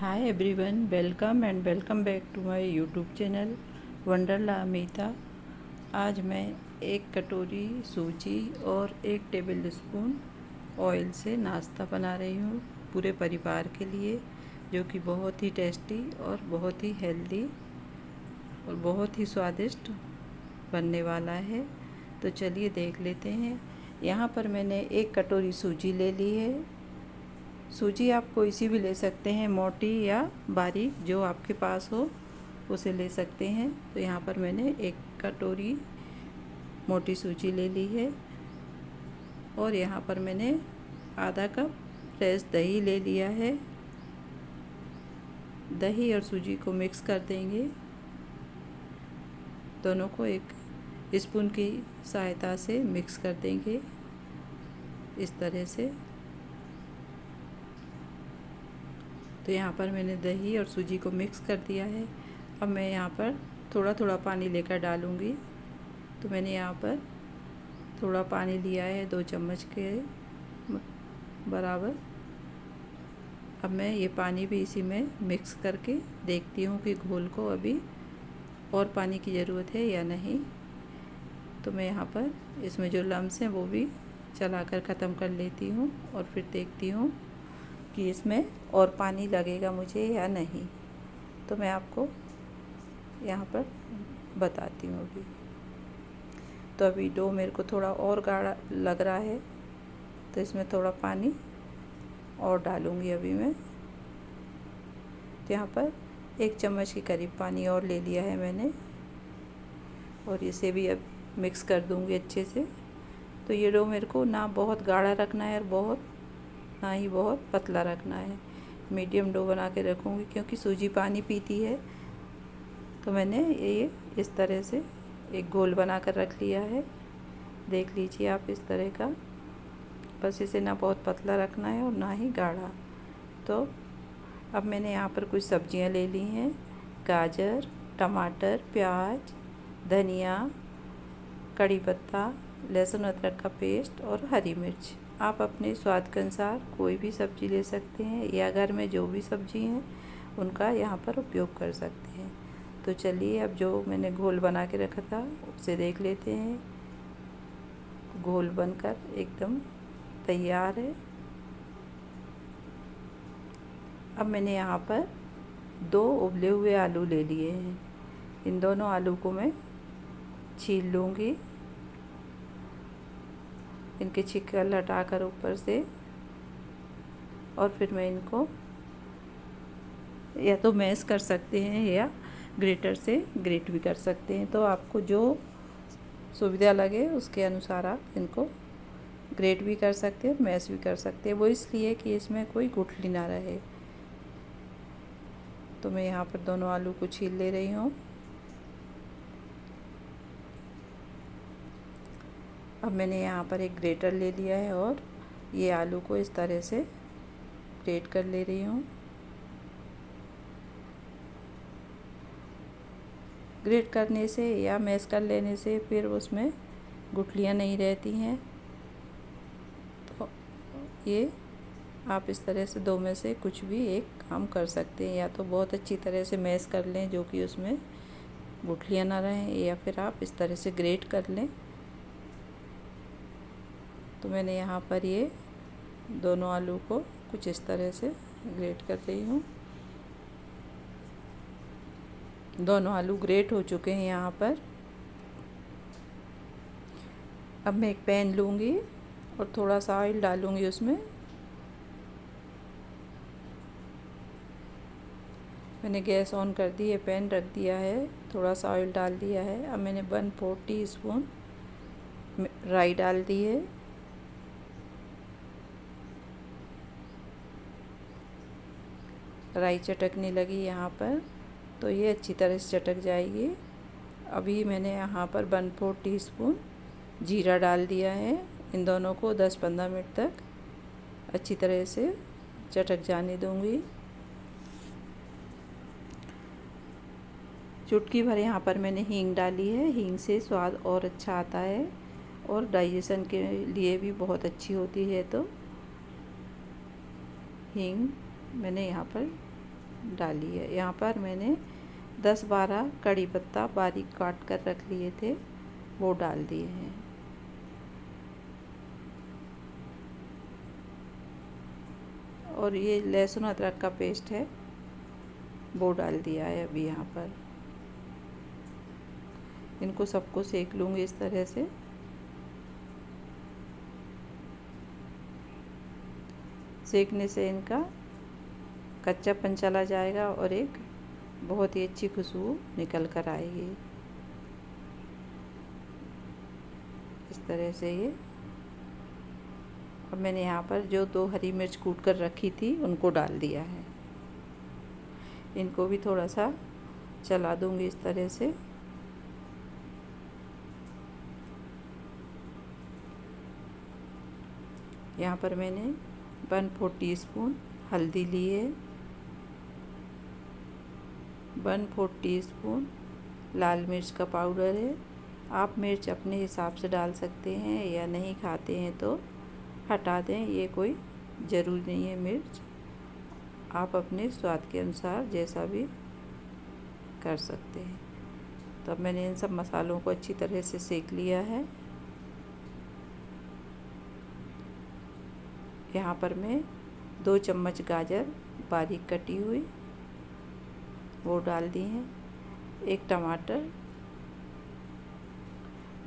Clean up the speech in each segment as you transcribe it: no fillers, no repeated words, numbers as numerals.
Hi everyone, welcome back to my YouTube channel Wonderla Amita. आज मैं एक कटोरी सूजी और 1 टेबल स्पून ऑयल से नाश्ता बना रही हूँ पूरे परिवार के लिए, जो कि बहुत ही टेस्टी और बहुत ही हेल्दी और बहुत ही स्वादिष्ट बनने वाला है। तो चलिए देख लेते हैं। यहाँ पर मैंने 1 कटोरी सूजी ले ली है। सूजी आप कोई सी भी ले सकते हैं, मोटी या बारीक, जो आपके पास हो उसे ले सकते हैं। तो यहाँ पर मैंने 1 कटोरी मोटी सूजी ले ली है और यहाँ पर मैंने आधा कप फ्रेश दही ले लिया है। दही और सूजी को मिक्स कर देंगे। दोनों को एक स्पून की सहायता से मिक्स कर देंगे इस तरह से। तो यहाँ पर मैंने दही और सूजी को मिक्स कर दिया है। अब मैं यहाँ पर थोड़ा थोड़ा पानी लेकर डालूँगी। तो मैंने यहाँ पर थोड़ा पानी लिया है, 2 चम्मच के बराबर। अब मैं ये पानी भी इसी में मिक्स करके देखती हूँ कि घोल को अभी और पानी की ज़रूरत है या नहीं। तो मैं यहाँ पर इसमें जो लम्स हैं वो भी चलाकर ख़त्म कर लेती हूँ और फिर देखती हूँ कि इसमें और पानी लगेगा मुझे या नहीं। तो मैं आपको यहाँ पर बताती हूँ अभी। तो अभी डो मेरे को थोड़ा और गाढ़ा लग रहा है, तो इसमें थोड़ा पानी और डालूँगी अभी मैं। तो यहाँ पर 1 चम्मच के करीब पानी और ले लिया है मैंने और इसे भी अब मिक्स कर दूँगी अच्छे से। तो ये डो मेरे को ना बहुत गाढ़ा रखना है और ना ही बहुत पतला रखना है। मीडियम डो बना के रखूँगी क्योंकि सूजी पानी पीती है। तो मैंने ये इस तरह से एक घोल बना कर रख लिया है। देख लीजिए आप इस तरह का। बस इसे ना बहुत पतला रखना है और ना ही गाढ़ा। तो अब मैंने यहाँ पर कुछ सब्जियाँ ले ली हैं, गाजर, टमाटर, प्याज, धनिया, कड़ी पत्ता, लहसुन अदरक का पेस्ट और हरी मिर्च। आप अपने स्वाद के अनुसार कोई भी सब्ज़ी ले सकते हैं या घर में जो भी सब्ज़ी हैं उनका यहाँ पर उपयोग कर सकते हैं। तो चलिए अब जो मैंने घोल बना के रखा था उसे देख लेते हैं। घोल बनकर एकदम तैयार है। अब मैंने यहाँ पर 2 उबले हुए आलू ले लिए हैं। इन दोनों आलू को मैं छील लूँगी, इनके छिकल हटाकर ऊपर से, और फिर मैं इनको या तो मैश कर सकते हैं या ग्रेटर से ग्रेट भी कर सकते हैं। तो आपको जो सुविधा लगे उसके अनुसार आप इनको ग्रेट भी कर सकते हैं और मैश भी कर सकते हैं। वो इसलिए कि इसमें कोई गुठली ना रहे। तो मैं यहाँ पर दोनों आलू को छील ले रही हूँ। अब मैंने यहाँ पर एक ग्रेटर ले लिया है और ये आलू को इस तरह से ग्रेट कर ले रही हूँ। ग्रेट करने से या मैश कर लेने से फिर उसमें गुठलियाँ नहीं रहती हैं। तो ये आप इस तरह से 2 में से कुछ भी एक काम कर सकते हैं। या तो बहुत अच्छी तरह से मैश कर लें जो कि उसमें गुठलियाँ ना रहें, या फिर आप इस तरह से ग्रेट कर लें। तो मैंने यहाँ पर ये दोनों आलू को कुछ इस तरह से ग्रेट कर रही हूँ। दोनों आलू ग्रेट हो चुके हैं यहाँ पर। अब मैं एक पैन लूँगी और थोड़ा सा ऑयल डालूँगी उसमें। मैंने गैस ऑन कर दी है, पैन रख दिया है, थोड़ा सा ऑयल डाल दिया है। अब मैंने 1/4 टीस्पून राई डाल दी है। राई चटकने लगी यहाँ पर, तो ये अच्छी तरह से चटक जाएगी। अभी मैंने यहाँ पर 1/4 टीस्पून जीरा डाल दिया है। इन दोनों को 10-15 मिनट तक अच्छी तरह से चटक जाने दूँगी। चुटकी भर यहाँ पर मैंने हींग डाली है। हींग से स्वाद और अच्छा आता है और डाइजेशन के लिए भी बहुत अच्छी होती है। तो हींग मैंने यहाँ पर डाली है। यहाँ पर मैंने 10-12 कड़ी पत्ता बारीक काट कर रख लिए थे, वो डाल दिए हैं। और ये लहसुन अदरक का पेस्ट है, वो डाल दिया है अभी यहाँ पर। इनको सबको सेक लूँगी इस तरह से। सेकने से इनका कच्चापन चला जाएगा और एक बहुत ही अच्छी खुशबू निकल कर आएगी। इस तरह से ये। अब मैंने यहाँ पर जो 2 हरी मिर्च कूट कर रखी थी उनको डाल दिया है। इनको भी थोड़ा सा चला दूँगी इस तरह से। यहाँ पर मैंने 1/4 टीस्पून हल्दी ली है, 1/4 टीस्पून लाल मिर्च का पाउडर है। आप मिर्च अपने हिसाब से डाल सकते हैं, या नहीं खाते हैं तो हटा दें, ये कोई ज़रूरी नहीं है। मिर्च आप अपने स्वाद के अनुसार जैसा भी कर सकते हैं। तो अब मैंने इन सब मसालों को अच्छी तरह से सेक लिया है। यहाँ पर मैं 2 चम्मच गाजर बारीक कटी हुई वो डाल दी हैं। 1 टमाटर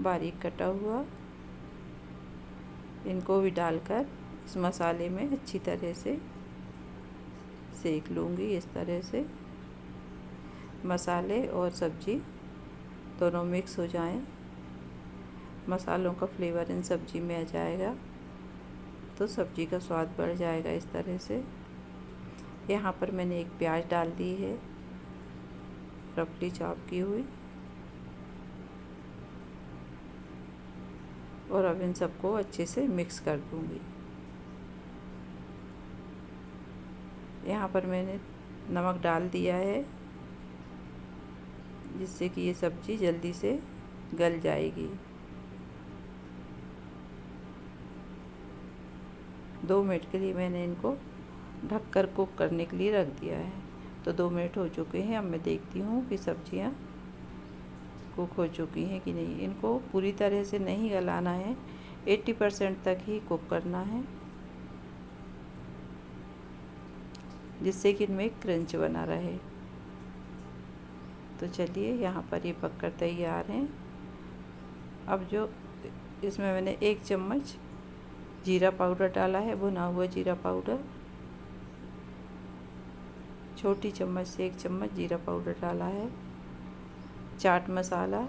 बारीक कटा हुआ, इनको भी डालकर इस मसाले में अच्छी तरह से सेक लूँगी। इस तरह से मसाले और सब्ज़ी दोनों मिक्स हो जाएं, मसालों का फ्लेवर इन सब्ज़ी में आ जाएगा तो सब्ज़ी का स्वाद बढ़ जाएगा। इस तरह से यहाँ पर मैंने 1 प्याज डाल दी है, रफली चॉप की हुई। और अब इन सबको अच्छे से मिक्स कर दूँगी। यहाँ पर मैंने नमक डाल दिया है, जिससे कि ये सब्ज़ी जल्दी से गल जाएगी। 2 मिनट के लिए मैंने इनको ढककर कुक करने के लिए रख दिया है। तो 2 मिनट हो चुके हैं। अब मैं देखती हूँ कि सब्जियाँ कुक हो चुकी हैं कि नहीं। इनको पूरी तरह से नहीं गलाना है, 80% तक ही कुक करना है, जिससे कि इनमें क्रंच बना रहे। तो चलिए, यहाँ पर ये पककर तैयार हैं। अब जो इसमें मैंने 1 चम्मच जीरा पाउडर डाला है, भुना हुआ जीरा पाउडर। छोटी चम्मच से 1 चम्मच जीरा पाउडर डाला है। चाट मसाला,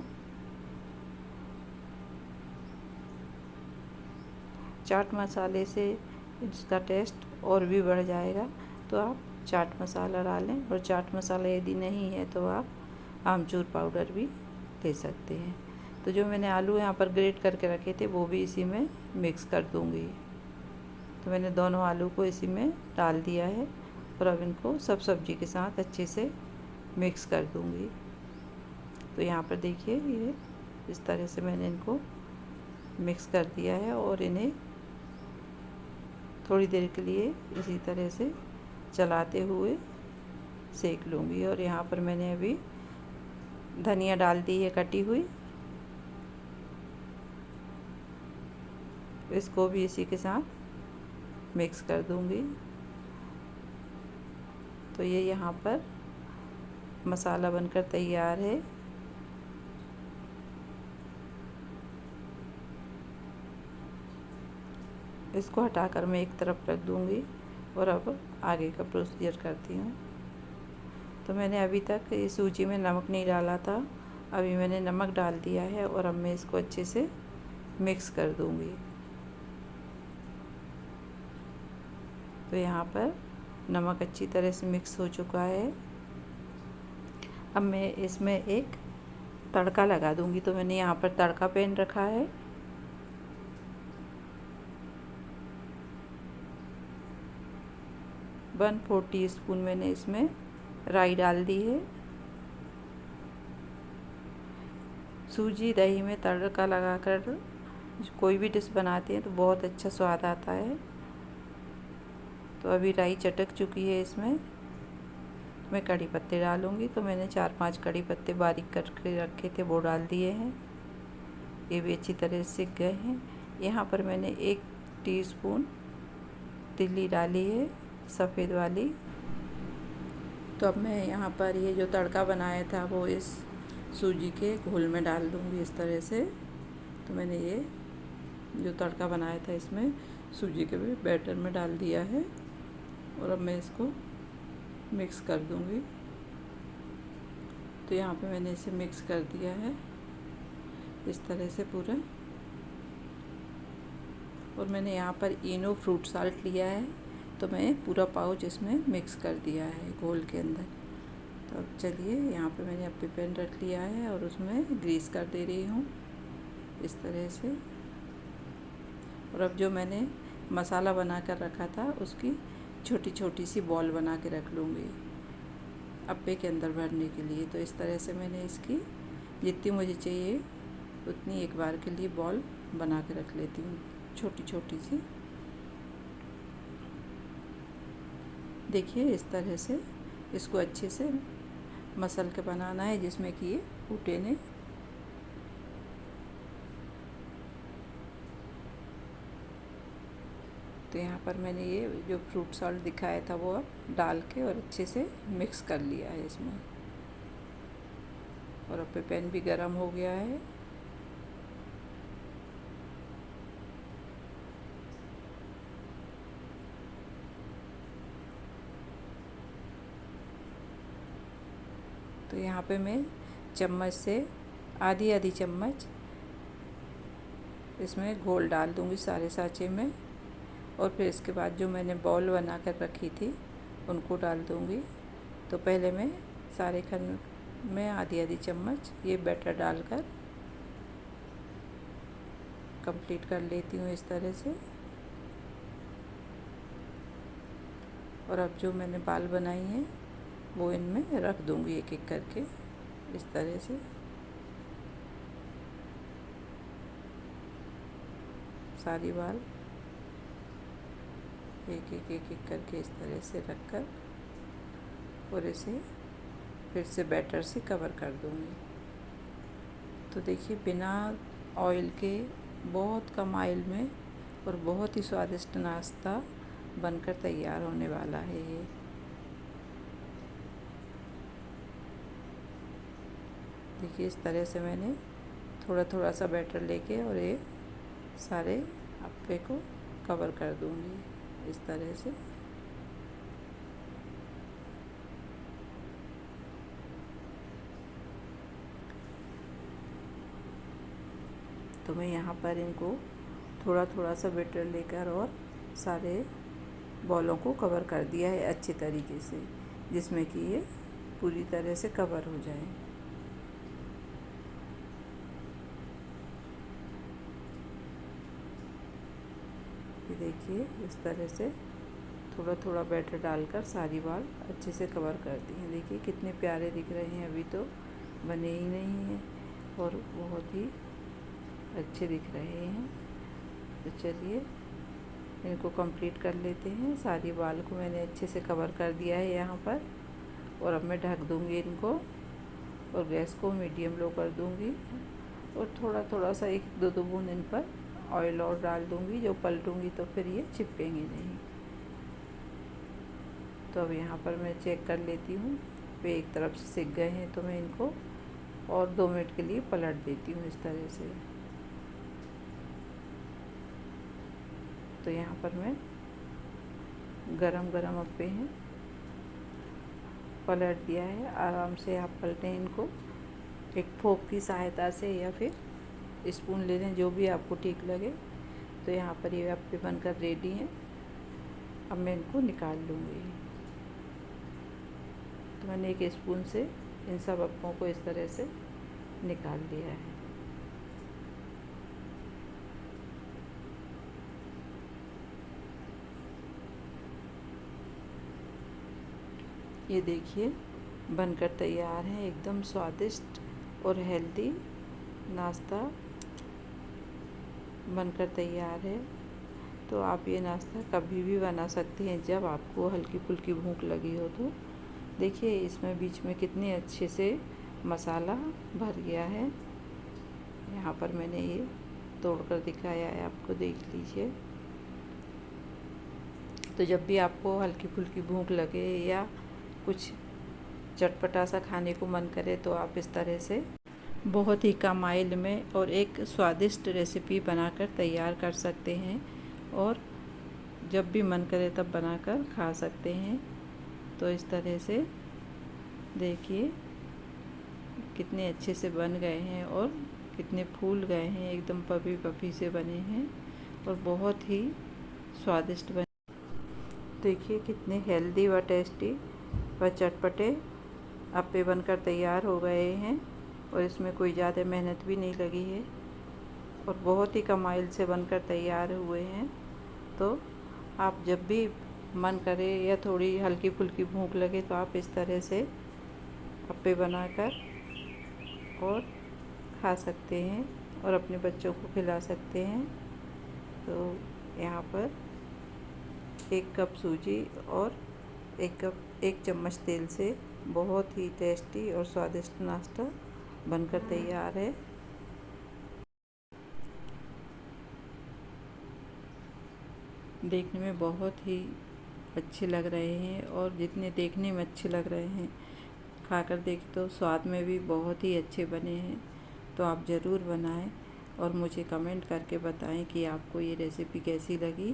चाट मसाले से इसका टेस्ट और भी बढ़ जाएगा, तो आप चाट मसाला डालें। और चाट मसाला यदि नहीं है तो आप आमचूर पाउडर भी ले सकते हैं। तो जो मैंने आलू यहाँ पर ग्रेट करके रखे थे वो भी इसी में मिक्स कर दूँगी। तो मैंने दोनों आलू को इसी में डाल दिया है और अब इनको सब सब्ज़ी के साथ अच्छे से मिक्स कर दूँगी। तो यहाँ पर देखिए, ये इस तरह से मैंने इनको मिक्स कर दिया है और इन्हें थोड़ी देर के लिए इसी तरह से चलाते हुए सेक लूँगी। और यहाँ पर मैंने अभी धनिया डाल दी है कटी हुई, इसको भी इसी के साथ मिक्स कर दूँगी। तो ये यहाँ पर मसाला बनकर तैयार है। इसको हटाकर मैं एक तरफ रख दूँगी और अब आगे का प्रोसीजर करती हूँ। तो मैंने अभी तक इस सूजी में नमक नहीं डाला था, अभी मैंने नमक डाल दिया है और अब मैं इसको अच्छे से मिक्स कर दूँगी। तो यहाँ पर नमक अच्छी तरह से मिक्स हो चुका है। अब मैं इसमें एक तड़का लगा दूँगी। तो मैंने यहाँ पर तड़का पैन रखा है, वन 4 टीस्पून मैंने इसमें राई डाल दी है। सूजी दही में तड़का लगाकर कोई भी डिश बनाते हैं तो बहुत अच्छा स्वाद आता है। तो अभी राई चटक चुकी है इसमें। मैं कड़ी पत्ते डालूँगी। तो मैंने 4-5 कड़ी पत्ते बारीक करके रखे थे, वो डाल दिए हैं। ये भी अच्छी तरह से सिक गए हैं। यहाँ पर मैंने 1 टीस्पून तिल्ली डाली है, सफ़ेद वाली। तो अब मैं यहाँ पर ये जो तड़का बनाया था वो इस सूजी के घोल में डाल दूँगी इस तरह से। तो मैंने ये जो तड़का बनाया था इसमें सूजी के बैटर में डाल दिया है और अब मैं इसको मिक्स कर दूँगी। तो यहाँ पे मैंने इसे मिक्स कर दिया है इस तरह से पूरा। और मैंने यहाँ पर इनो फ्रूट साल्ट लिया है, तो मैं पूरा पाउच इसमें मिक्स कर दिया है घोल के अंदर। तो अब चलिए, यहाँ पे मैंने अपनी पैन रख लिया है और उसमें ग्रीस कर दे रही हूँ इस तरह से। और अब जो मैंने मसाला बना कर रखा था उसकी छोटी छोटी सी बॉल बना के रख लूँगी अप्पे के अंदर भरने के लिए। तो इस तरह से मैंने इसकी जितनी मुझे चाहिए उतनी एक बार के लिए बॉल बना के रख लेती हूँ, छोटी छोटी सी। देखिए इस तरह से इसको अच्छे से मसल के बनाना है जिसमें कि ये टूटे नहीं। तो यहाँ पर मैंने ये जो फ्रूट सॉल्ट दिखाया था वो अब डाल के और अच्छे से मिक्स कर लिया है इसमें। और अब पैन भी गर्म हो गया है। तो यहाँ पे मैं चम्मच से आधी चम्मच इसमें घोल डाल दूँगी सारे सांचे में। और फिर इसके बाद जो मैंने बॉल बना कर रखी थी उनको डाल दूँगी। तो पहले मैं सारे खंड में आधी चम्मच ये बैटर डालकर कंप्लीट कर लेती हूँ इस तरह से। और अब जो मैंने बाल बनाई हैं वो इनमें रख दूँगी एक एक करके इस तरह से। सारी बाल एक एक करके इस तरह से रखकर और इसे फिर से बैटर से कवर कर दूँगी। तो देखिए बिना ऑयल के बहुत कम ऑयल में और बहुत ही स्वादिष्ट नाश्ता बनकर तैयार होने वाला है ये। देखिए इस तरह से मैंने थोड़ा थोड़ा सा बैटर लेके और ये सारे अप्पे को कवर कर दूँगी इस तरह से। तो मैं यहाँ पर इनको थोड़ा थोड़ा सा बैटर लेकर और सारे बॉलों को कवर कर दिया है अच्छे तरीके से, जिसमें कि ये पूरी तरह से कवर हो जाए। ये देखिए इस तरह से थोड़ा थोड़ा बैटर डालकर सारी बाल अच्छे से कवर कर दी हैं। देखिए कितने प्यारे दिख रहे हैं, अभी तो बने ही नहीं हैं और बहुत ही अच्छे दिख रहे हैं। तो चलिए इनको कंप्लीट कर लेते हैं। सारी बाल को मैंने अच्छे से कवर कर दिया है यहाँ पर। और अब मैं ढक दूँगी इनको और गैस को मीडियम लो कर दूँगी और थोड़ा थोड़ा सा 1-2 बूंद इन पर ऑयल और डाल दूँगी। जो पलटूँगी तो फिर ये चिपकेंगे नहीं। तो अब यहाँ पर मैं चेक कर लेती हूँ, वे एक तरफ से सिक गए हैं तो मैं इनको और 2 मिनट के लिए पलट देती हूँ इस तरह से। तो यहाँ पर मैं गरम गरम अप्पे हैं, पलट दिया है। आराम से आप पलटें इनको एक फोक की सहायता से या फिर स्पून ले लें, जो भी आपको ठीक लगे। तो यहाँ पर ये अप्पे बनकर रेडी हैं। अब मैं इनको निकाल लूँगी। तो मैंने एक स्पून से इन सब अप्पों को इस तरह से निकाल लिया है। ये देखिए बनकर तैयार है, एकदम स्वादिष्ट और हेल्दी नाश्ता बनकर तैयार है। तो आप ये नाश्ता कभी भी बना सकते हैं जब आपको हल्की फुल्की भूख लगी हो। देखिए इसमें बीच में कितने अच्छे से मसाला भर गया है। यहाँ पर मैंने ये तोड़कर दिखाया है आपको, देख लीजिए। तो जब भी आपको हल्की फुल्की भूख लगे या कुछ चटपटा सा खाने को मन करे तो आप इस तरह से बहुत ही कम ऑयल में और एक स्वादिष्ट रेसिपी बनाकर तैयार कर सकते हैं और जब भी मन करे तब बनाकर खा सकते हैं। तो इस तरह से देखिए कितने अच्छे से बन गए हैं और कितने फूल गए हैं, एकदम पफी पफी से बने हैं और बहुत ही स्वादिष्ट बने। देखिए कितने हेल्दी व टेस्टी व चटपटे अप्पे बनकर तैयार हो गए हैं और इसमें कोई ज़्यादा मेहनत भी नहीं लगी है और बहुत ही कम ऑयल से बनकर तैयार हुए हैं। तो आप जब भी मन करे या थोड़ी हल्की फुल्की भूख लगे तो आप इस तरह से अप्पे बनाकर और खा सकते हैं और अपने बच्चों को खिला सकते हैं। तो यहाँ पर 1 कप सूजी और 1 चम्मच तेल से बहुत ही टेस्टी और स्वादिष्ट नाश्ता बनकर तैयार है। देखने में बहुत ही अच्छे लग रहे हैं और जितने देखने में अच्छे लग रहे हैं खाकर देखें तो स्वाद में भी बहुत ही अच्छे बने हैं। तो आप ज़रूर बनाएं और मुझे कमेंट करके बताएं कि आपको ये रेसिपी कैसी लगी।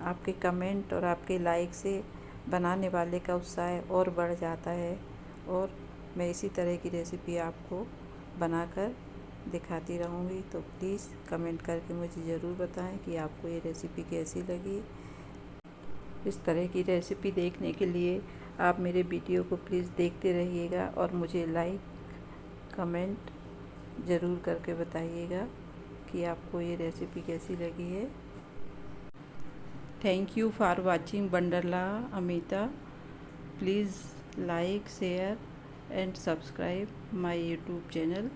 आपके कमेंट और आपके लाइक से बनाने वाले का उत्साह और बढ़ जाता है और मैं इसी तरह की रेसिपी आपको बनाकर दिखाती रहूँगी। तो प्लीज़ कमेंट करके मुझे ज़रूर बताएं कि आपको ये रेसिपी कैसी लगी। इस तरह की रेसिपी देखने के लिए आप मेरे वीडियो को प्लीज़ देखते रहिएगा और मुझे लाइक कमेंट ज़रूर करके बताइएगा कि आपको ये रेसिपी कैसी लगी है। Thank you for watching Wonderla Amita. Please like share and subscribe my YouTube channel.